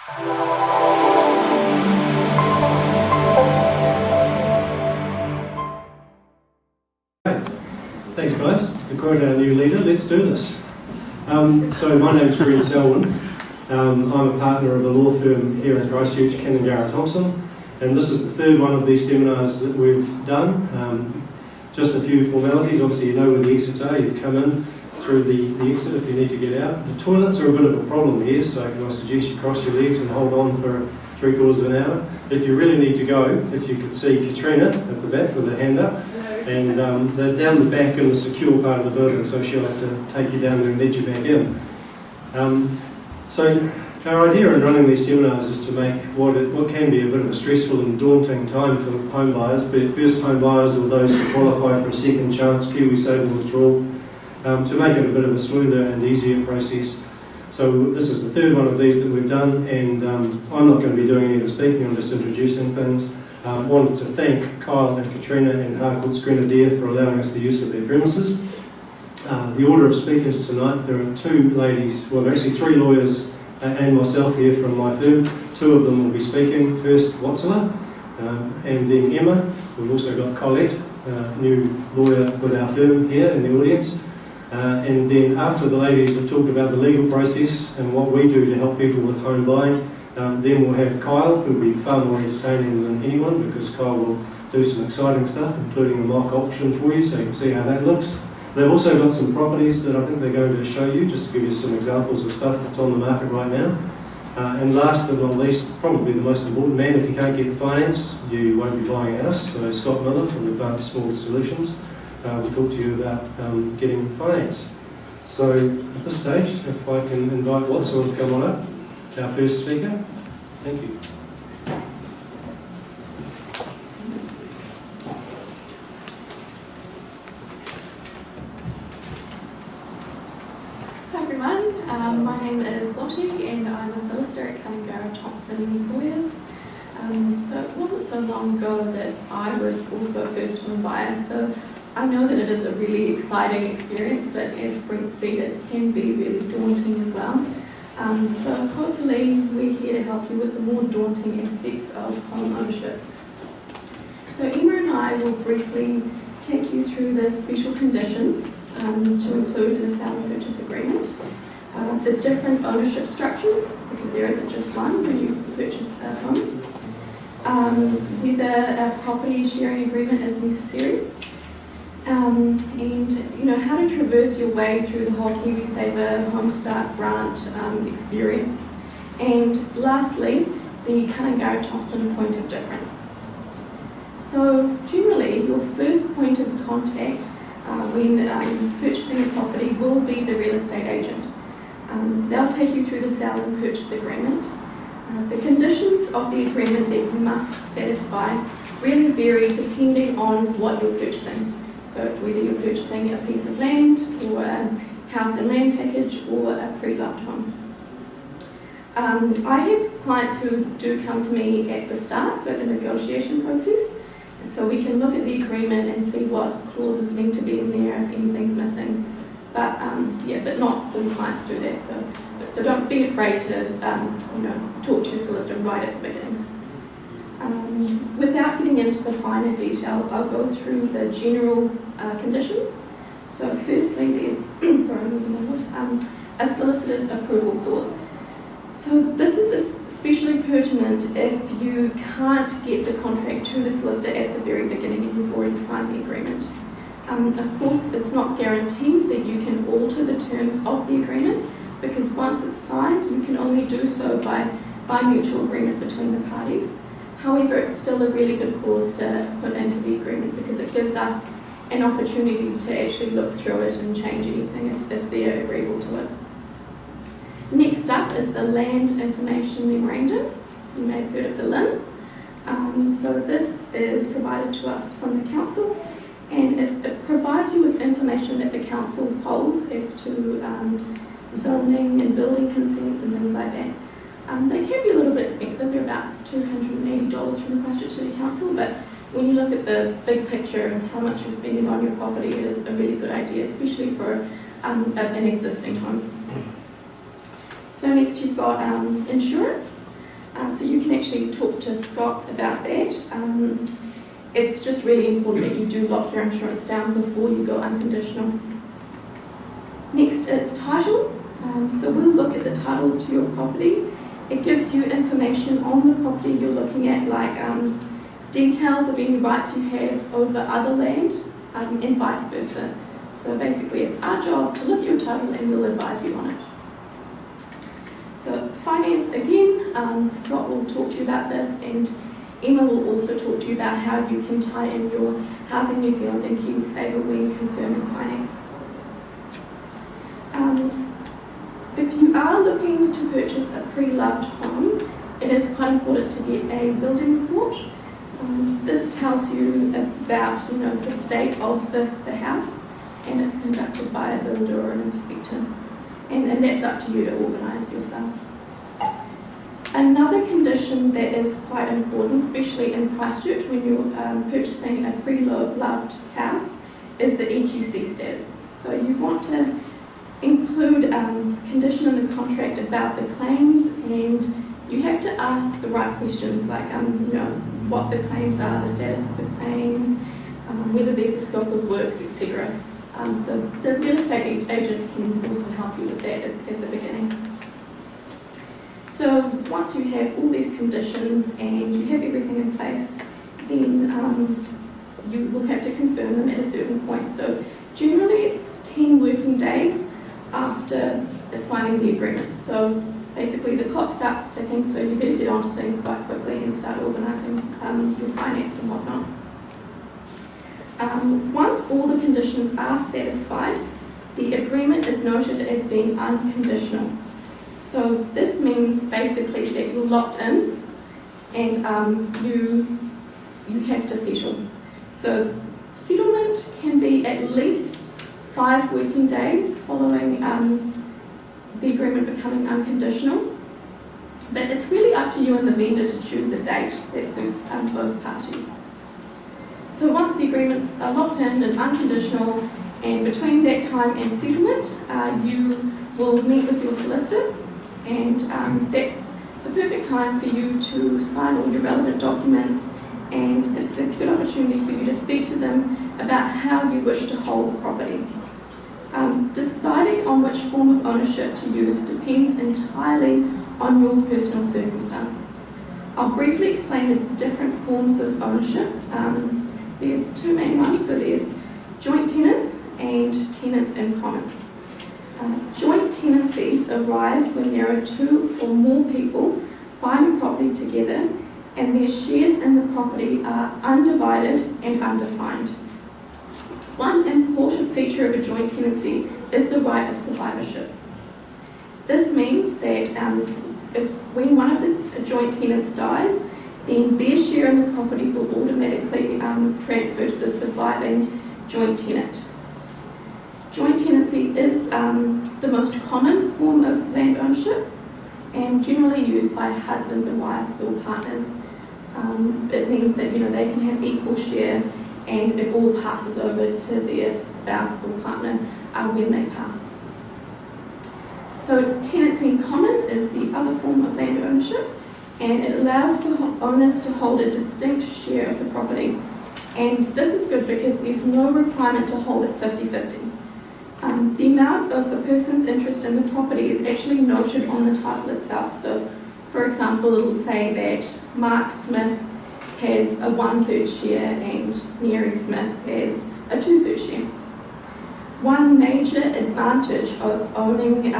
Thanks guys. To quote our new leader, let's do this. So my name's Brent Selwyn. I'm a partner of a law firm here in Christchurch, Kannangara Thomson, and this is the third one of these seminars that we've done. Just a few formalities. Obviously you know where the exits are. You've come in through the exit if you need to get out. The toilets are a bit of a problem here, so I suggest you cross your legs and hold on for 3/4 of an hour. If you really need to go, if you could see Katrina at the back with her hand up, and they're down the back in the secure part of the building, so she'll have to take you down there and lead you back in. So our idea in running these seminars is to make what can be a bit of a stressful and daunting time for home buyers, be it first home buyers or those who qualify for a second chance KiwiSaver withdrawal, to make it a bit of a smoother and easier process. So this is the third one of these that we've done, and I'm not going to be doing any of the speaking, I'm just introducing things. Wanted to thank Kyle and Katrina and Harcourt's Grenadier for allowing us the use of their premises. The order of speakers tonight, there are two ladies, well actually three lawyers and myself here from my firm. Two of them will be speaking. First Wathsala, and then Emma. We've also got Colette, new lawyer with our firm here in the audience. And then after the ladies have talked about the legal process and what we do to help people with home buying, then we'll have Kyle, who will be far more entertaining than anyone, because Kyle will do some exciting stuff, including a mock auction for you, so you can see how that looks. They've also got some properties that I think they're going to show you, just to give you some examples of stuff that's on the market right now. And last but not least, probably the most important man, if you can't get finance, you won't be buying a house. So Scott Miller from Advanced Mortgage Solutions will talk to you about getting finance. So at this stage, if I can invite Wathsala to come on up, our first speaker. Thank you. Hi everyone, my name is Lottie and I'm a solicitor at Kannangara Thomson Lawyers. So it wasn't so long ago that I was also a first home buyer, so I know that it is a really exciting experience, but as Brent said, it can be really daunting as well. So hopefully we're here to help you with the more daunting aspects of home ownership. So Emma and I will briefly take you through the special conditions to include in a sale and purchase agreement, the different ownership structures, because there isn't just one when you purchase a home, whether a property sharing agreement is necessary, and how to traverse your way through the whole KiwiSaver Homestart grant experience, and lastly the Kannangara Thomson point of difference. So generally your first point of contact when purchasing a property will be the real estate agent. They'll take you through the sale and purchase agreement. The conditions of the agreement that you must satisfy really vary depending on what you're purchasing. So it's whether you're purchasing a piece of land or a house and land package or a pre-loved home. I have clients who do come to me at the start, so at the negotiation process, and so we can look at the agreement and see what clauses need to be in there if anything's missing. But but not all clients do that. So don't be afraid to talk to your solicitor right at the beginning. Without getting into the finer details, I'll go through the general conditions. So firstly, there's sorry, I'm losing my voice. A solicitor's approval clause. So this is especially pertinent if you can't get the contract to the solicitor at the very beginning and you've already signed the agreement. Of course, it's not guaranteed that you can alter the terms of the agreement, because once it's signed, you can only do so by mutual agreement between the parties. However, it's still a really good clause to put into the agreement because it gives us an opportunity to actually look through it and change anything if they're agreeable to it. Next up is the Land Information Memorandum. You may have heard of the LIM. So this is provided to us from the council, and it provides you with information that the council holds as to zoning and building consents and things like that. They can be a little bit expensive. They're about $280 from the Christchurch City Council, but when you look at the big picture and how much you're spending on your property, it is a really good idea, especially for an existing home. So next you've got insurance. So you can actually talk to Scott about that. It's just really important that you do lock your insurance down before you go unconditional. Next is title. So we'll look at the title to your property. It gives you information on the property you're looking at, like details of any rights you have over other land, and vice versa. So basically it's our job to look at your title and we'll advise you on it. So finance, again, Scott will talk to you about this, and Emma will also talk to you about how you can tie in your Housing New Zealand and KiwiSaver when confirming finance. If you are looking to purchase a pre-loved home, it is quite important to get a building report. This tells you about the state of the house, and it's conducted by a builder or an inspector. And that's up to you to organise yourself. Another condition that is quite important, especially in Christchurch when you're purchasing a pre-loved house, is the EQC status. So you want to include condition in the contract about the claims, and you have to ask the right questions, like what the claims are, the status of the claims, whether there's a scope of works, etc. So the real estate agent can also help you with that at the beginning. So once you have all these conditions and you have everything in place, then you will have to confirm them at a certain point. So generally it's 10 working days after signing the agreement. So basically the clock starts ticking, so you better get onto things quite quickly and start organising your finance and whatnot. Once all the conditions are satisfied, the agreement is noted as being unconditional. So this means basically that you're locked in and you have to settle. So settlement can be at least 5 working days following the agreement becoming unconditional, but it's really up to you and the vendor to choose a date that suits both parties. So once the agreements are locked in and unconditional, and between that time and settlement, you will meet with your solicitor, and that's the perfect time for you to sign all your relevant documents, and it's a good opportunity for you to speak to them about how you wish to hold the property. Deciding on which form of ownership to use depends entirely on your personal circumstance. I'll briefly explain the different forms of ownership. There's 2 main ones, so there's joint tenants and tenants in common. Joint tenancies arise when there are 2 or more people buying a property together and their shares in the property are undivided and undefined. One important feature of a joint tenancy is the right of survivorship. This means that when one of the joint tenants dies, then their share in the property will automatically transfer to the surviving joint tenant. Joint tenancy is the most common form of land ownership and generally used by husbands and wives or partners. It means that they can have equal share and it all passes over to their spouse or partner when they pass. So tenancy in common is the other form of land ownership, and it allows for owners to hold a distinct share of the property. And this is good because there's no requirement to hold it 50-50. The amount of a person's interest in the property is actually noted on the title itself. So, for example, it'll say that Mark Smith has a 1/3 share and Mary Smith has a 2/3 share. One major advantage of owning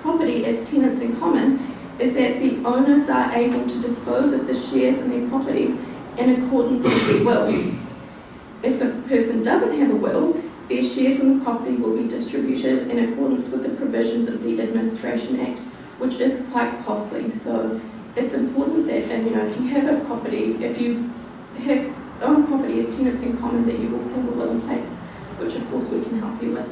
property as tenants in common is that the owners are able to dispose of the shares in their property in accordance with their will. If a person doesn't have a will, their shares in the property will be distributed in accordance with the provisions of the Administration Act, which is quite costly. So it's important that, if you have a property, if you own property as tenants in common, that you also have a will in place, which of course we can help you with.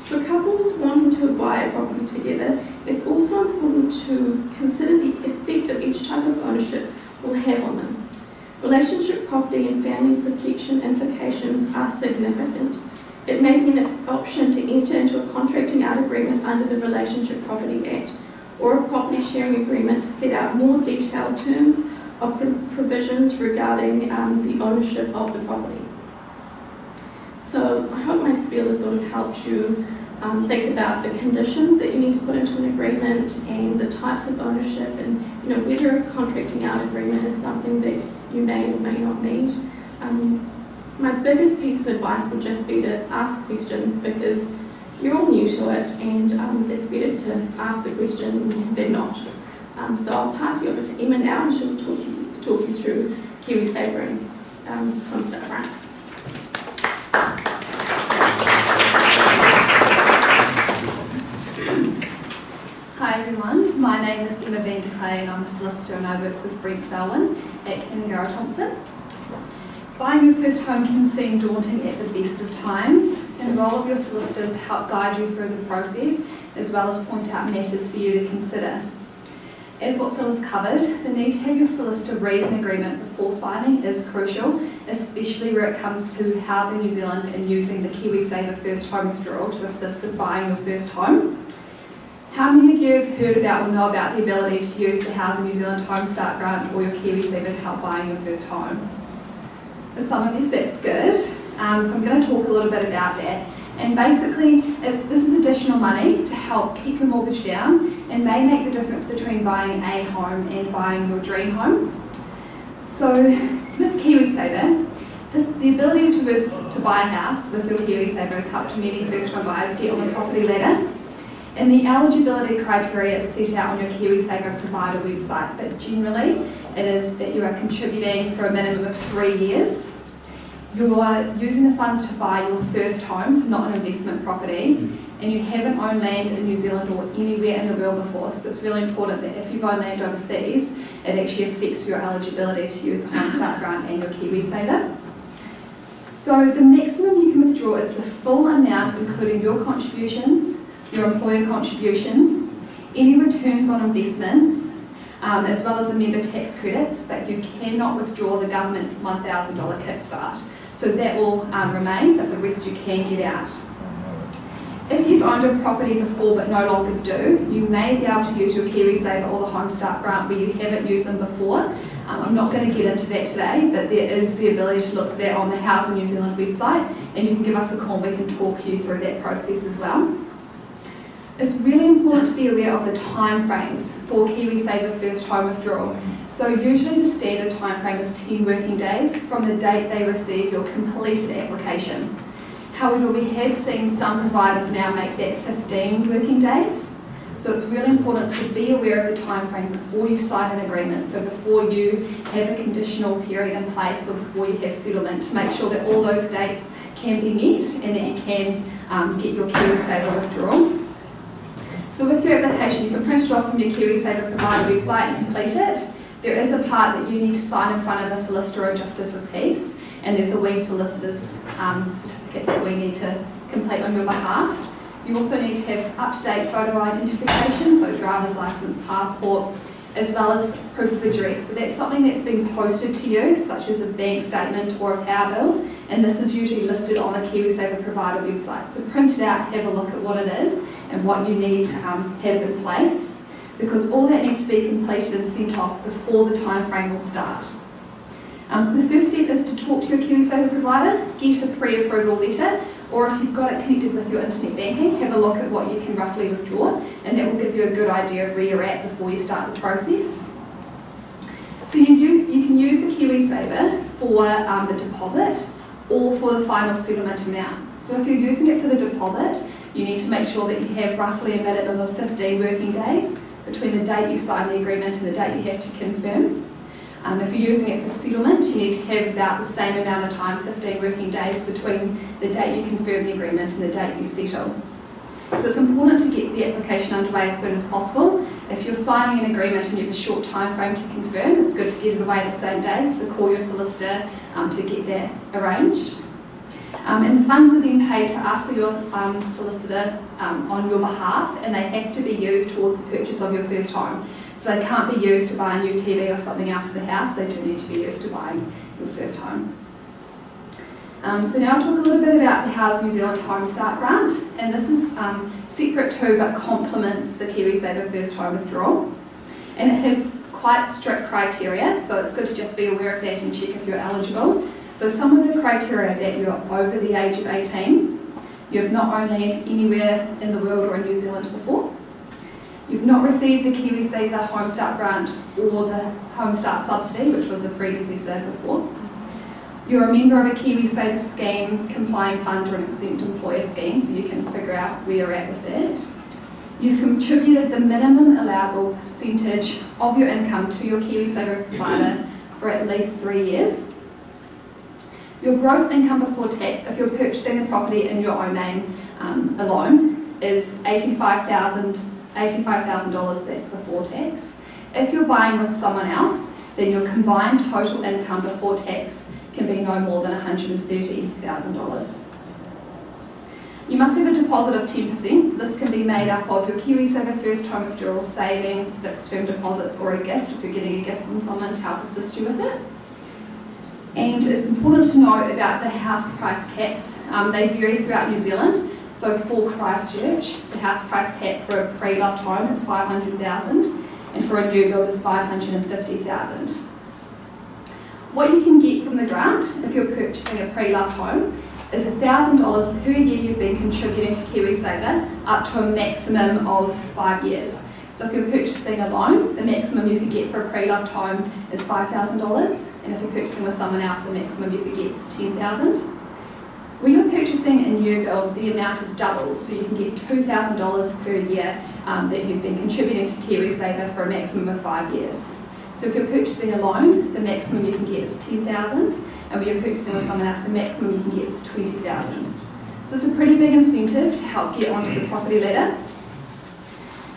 For couples wanting to buy a property together, it's also important to consider the effect of each type of ownership will have on them. Relationship property and family protection implications are significant. It may be an option to enter into a contracting out agreement under the Relationship Property Act, or a sharing agreement to set out more detailed terms of provisions regarding the ownership of the property. So I hope my spiel has sort of helped you think about the conditions that you need to put into an agreement and the types of ownership, and whether a contracting out agreement is something that you may or may not need. My biggest piece of advice would just be to ask questions, because you're all new to it, and it's better to ask the question than not. So I'll pass you over to Emma now, and she'll talk you through KiwiSaver and Homestart grant. Hi everyone, my name is Emma Kley and I'm a solicitor and I work with Wathsala at Kannangara Thomson. Buying your first home can seem daunting at the best of times, and the role of your solicitor is to help guide you through the process as well as point out matters for you to consider. As Wathsala's covered, the need to have your solicitor read an agreement before signing is crucial, especially where it comes to Housing New Zealand and using the KiwiSaver First Home Withdrawal to assist with buying your first home. How many of you have heard about or know about the ability to use the Housing New Zealand Homestart grant or your KiwiSaver to help buying your first home? For some of you, that's good. So I'm going to talk a little bit about that. And basically, this is additional money to help keep your mortgage down and may make the difference between buying a home and buying your dream home. So with KiwiSaver, the ability to buy a house with your KiwiSaver has helped many first home buyers get on the property ladder. And the eligibility criteria is set out on your KiwiSaver provider website, but generally it is that you are contributing for a minimum of 3 years. You are using the funds to buy your first home, so not an investment property, and you haven't owned land in New Zealand or anywhere in the world before, so it's really important that if you've owned land overseas, it actually affects your eligibility to use a Homestart grant and your KiwiSaver. So the maximum you can withdraw is the full amount, including your contributions, your employer contributions, any returns on investments, as well as the member tax credits, but you cannot withdraw the government $1,000 kickstart. So that will remain, but the rest you can get out. If you've owned a property before but no longer do, you may be able to use your KiwiSaver or the Homestart grant where you haven't used them before. I'm not going to get into that today, but there is the ability to look for that on the Housing New Zealand website, and you can give us a call and we can talk you through that process as well. It's really important to be aware of the timeframes for KiwiSaver First Home Withdrawal. So usually the standard timeframe is 10 working days from the date they receive your completed application. However, we have seen some providers now make that 15 working days. So it's really important to be aware of the timeframe before you sign an agreement, so before you have a conditional period in place or before you have settlement, to make sure that all those dates can be met and that you can get your KiwiSaver withdrawal. So with your application, you can print it off from your KiwiSaver provider website and complete it. There is a part that you need to sign in front of a solicitor or justice of peace, and there's a wee solicitor's certificate that we need to complete on your behalf. You also need to have up-to-date photo identification, so driver's license, passport, as well as proof of address. So that's something that's been posted to you, such as a bank statement or a power bill, and this is usually listed on the KiwiSaver provider website. So print it out, have a look at what it is and what you need to have in place, because all that needs to be completed and sent off before the time frame will start. So the first step is to talk to your KiwiSaver provider, get a pre-approval letter, or if you've got it connected with your internet banking, have a look at what you can roughly withdraw, and that will give you a good idea of where you're at before you start the process. So you can use the KiwiSaver for the deposit or for the final settlement amount. So if you're using it for the deposit, you need to make sure that you have roughly a minimum of 15 working days between the date you sign the agreement and the date you have to confirm. If you're using it for settlement, you need to have about the same amount of time, 15 working days, between the date you confirm the agreement and the date you settle. So it's important to get the application underway as soon as possible. If you're signing an agreement and you have a short time frame to confirm, it's good to get it away the same day, so call your solicitor to get that arranged. And the funds are then paid to us or your solicitor on your behalf, and they have to be used towards the purchase of your first home. So they can't be used to buy a new TV or something else for the house, they do need to be used to buying your first home. So now I'll talk a little bit about the Housing New Zealand Homestart grant, and this is separate to but complements the KiwiSaver First Home Withdrawal. and it has quite strict criteria, so it's good to just be aware of that and check if you're eligible. So some of the criteria that you're over the age of 18, you've not owned land anywhere in the world or in New Zealand before, you've not received the KiwiSaver Homestart grant or the Homestart subsidy, which was the predecessor before, you're a member of a KiwiSaver scheme, complying fund or an exempt employer scheme, so you can figure out where you're at with that. You've contributed the minimum allowable percentage of your income to your KiwiSaver provider for at least 3 years. Your gross income before tax, if you're purchasing the property in your own name alone, is $85,000, that's before tax. If you're buying with someone else, then your combined total income before tax can be no more than $130,000. You must have a deposit of 10%, so this can be made up of your KiwiSaver first home withdrawal savings, fixed term deposits, or a gift if you're getting a gift from someone to help assist you with it. And it's important to note about the house price caps. They vary throughout New Zealand. So for Christchurch, the house price cap for a pre-loved home is $500,000, and for a new build is $550,000. What you can get from the grant, if you're purchasing a pre-loved home, is $1,000 per year you've been contributing to KiwiSaver up to a maximum of 5 years. So if you're purchasing a loan, the maximum you could get for a pre-loved home is $5,000, and if you're purchasing with someone else, the maximum you could get is $10,000. When you're purchasing a new build, the amount is doubled, so you can get $2,000 per year that you've been contributing to KiwiSaver for a maximum of 5 years. So if you're purchasing a loan, the maximum you can get is $10,000, and when you're purchasing with someone else, the maximum you can get is $20,000. So it's a pretty big incentive to help get onto the property ladder.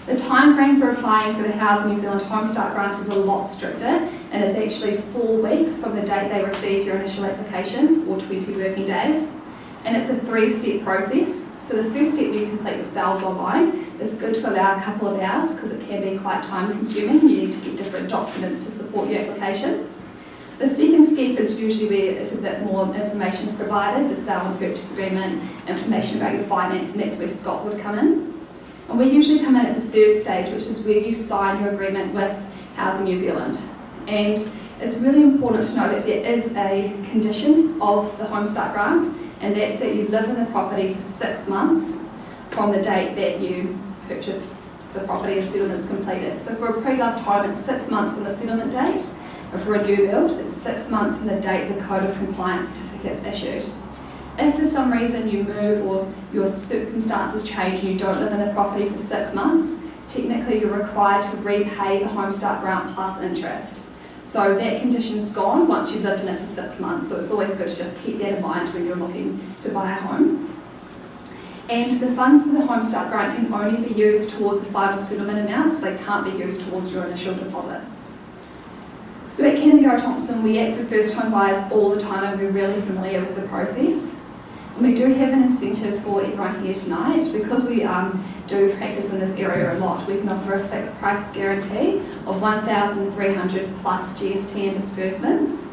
The time frame for applying for the Housing New Zealand Homestart grant is a lot stricter, and it's actually 4 weeks from the date they receive your initial application, or 20 working days. And it's a 3-step process. So the first step you complete yourselves online. It's good to allow a couple of hours because it can be quite time consuming. You need to get different documents to support your application. The second step is usually where it's a bit more information is provided, the sale and purchase agreement, information about your finance, and that's where Scott would come in. And we usually come in at the third stage, which is where you sign your agreement with Housing New Zealand. And it's really important to know that there is a condition of the Homestart grant, and that's that you live in the property for 6 months from the date that you purchase the property and settlement's completed. So for a pre-loved home, it's 6 months from the settlement date, and for a new build, it's 6 months from the date the Code of Compliance certificate is issued. If for some reason you move or your circumstances change and you don't live in the property for 6 months, technically you're required to repay the Homestart grant plus interest. So that condition's gone once you've lived in it for 6 months, so it's always good to just keep that in mind when you're looking to buy a home. And the funds for the Homestart grant can only be used towards the final settlement amounts, they can't be used towards your initial deposit. So at Kannangara Thomson, we act for first home buyers all the time and we're really familiar with the process. And we do have an incentive for everyone here tonight. Because we do practice in this area a lot, we can offer a fixed price guarantee of $1,300 plus GST and disbursements.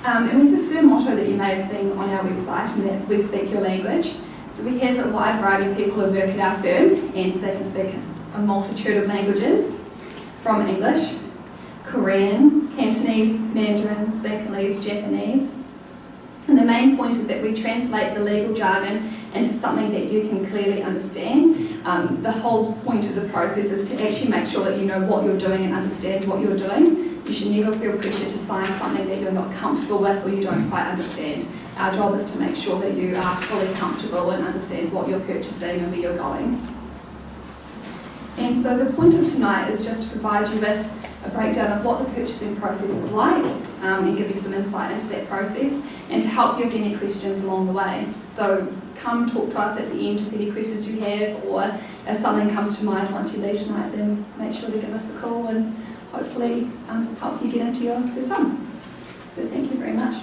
And we have a firm motto that you may have seen on our website, and that's "We speak your language." So we have a wide variety of people who work at our firm, and they can speak a multitude of languages, from English, Korean, Cantonese, Mandarin, Sinhalese, Japanese. And the main point is that we translate the legal jargon into something that you can clearly understand. The whole point of the process is to actually make sure that you know what you're doing and understand what you're doing. You should never feel pressure to sign something that you're not comfortable with or you don't quite understand. Our job is to make sure that you are fully comfortable and understand what you're purchasing and where you're going. And so the point of tonight is just to provide you with a breakdown of what the purchasing process is like and give you some insight into that process and to help you with any questions along the way. So come talk to us at the end with any questions you have, or if something comes to mind once you leave tonight, then make sure to give us a call and hopefully help you get into your first home. So thank you very much.